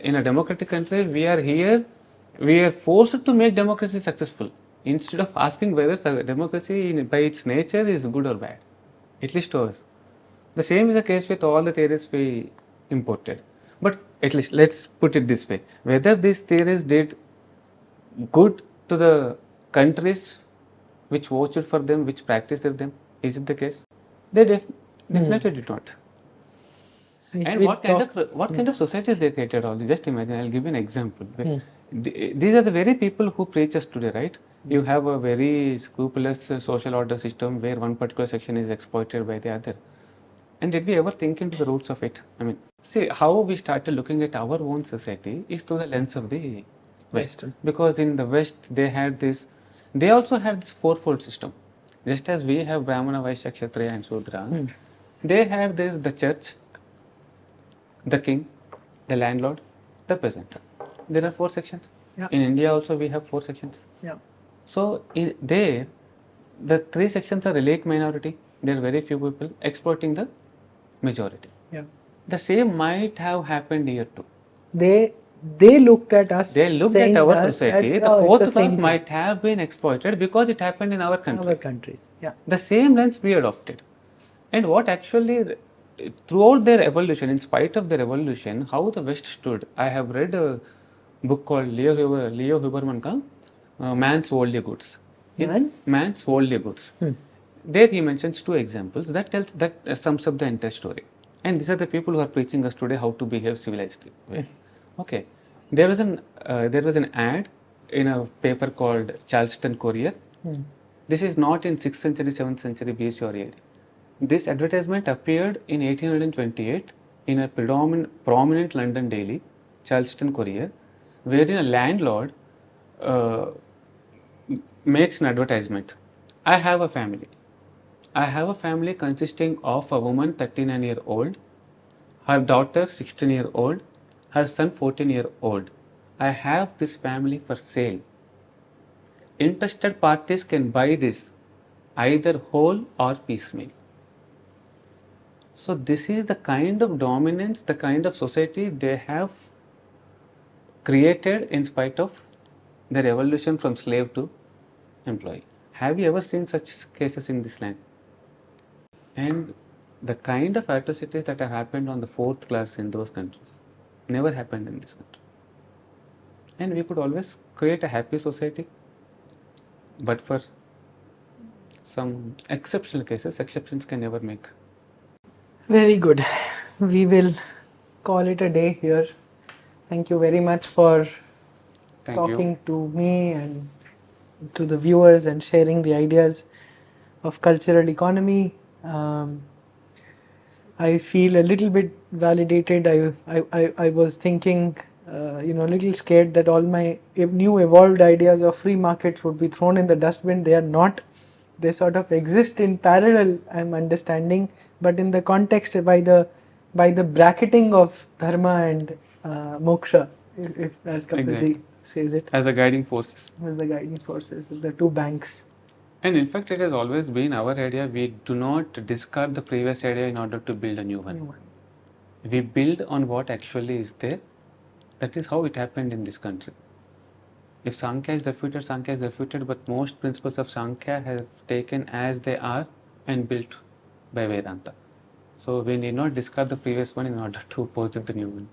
in a democratic country, we are here, we are forced to make democracy successful instead of asking whether democracy by its nature is good or bad, at least to us. The same is the case with all the theories we imported. But at least let's put it this way, whether these theories did good to the countries which vouched for them, which practiced them, is it the case? They definitely did not. And what kind of societies they created also? Just imagine, I'll give you an example. These are the very people who preach us today, right? You have a very scrupulous social order system where one particular section is exploited by the other. And did we ever think into the roots of it? I mean, see, how we started looking at our own society is through the lens of the West. Because in the West, they also had this fourfold system. Just as we have Brahmana, Vaishya, Kshatriya and Shudra, they had the church, the king, the landlord, the peasant. There are 4 sections. Yeah. In India also we have 4 sections. Yeah. So the 3 sections are a lake minority. There are very few people exploiting the majority. Yeah. The same might have happened here too. They looked at us. They looked at our society. The 4th class might have been exploited because it happened in our country. Our countries. Yeah. The same lens we adopted. And what actually, throughout their evolution, in spite of their evolution, how the West stood. I have read a book called Leo Huberman, Man's Worldly Goods. Man's Worldly Goods. There he mentions 2 examples that sums up the entire story. And these are the people who are preaching us today how to behave civilizedly. Okay. There was an ad in a paper called Charleston Courier. This is not in 6th century, 7th century BC or AD. This advertisement appeared in 1828 in a prominent London daily, Charleston Courier, wherein a landlord makes an advertisement. I have a family. I have a family consisting of a woman 39-year-old, her daughter 16-year-old, her son 14-year-old. I have this family for sale. Interested parties can buy this either whole or piecemeal. So this is the kind of dominance, the kind of society they have created in spite of their evolution from slave to employee. Have you ever seen such cases in this land? And the kind of atrocities that have happened on the 4th class in those countries never happened in this country. And we could always create a happy society, but for some exceptional cases, exceptions can never make. Very good. We will call it a day here. Thank you very much for talking to me and to the viewers and sharing the ideas of cultural economy. I feel a little bit validated. I was thinking, a little scared that all my new evolved ideas of free markets would be thrown in the dustbin. They are not. They sort of exist in parallel, I'm understanding, but in the context by the bracketing of Dharma and Moksha, if as Kapilji says it. As the guiding forces. As the guiding forces, the 2 banks. And in fact, it has always been our idea. We do not discard the previous idea in order to build a new one. We build on what actually is there. That is how it happened in this country. If Sankhya is refuted, Sankhya is refuted, but most principles of Sankhya have taken as they are and built by Vedanta. So we need not discard the previous one in order to posit the new one.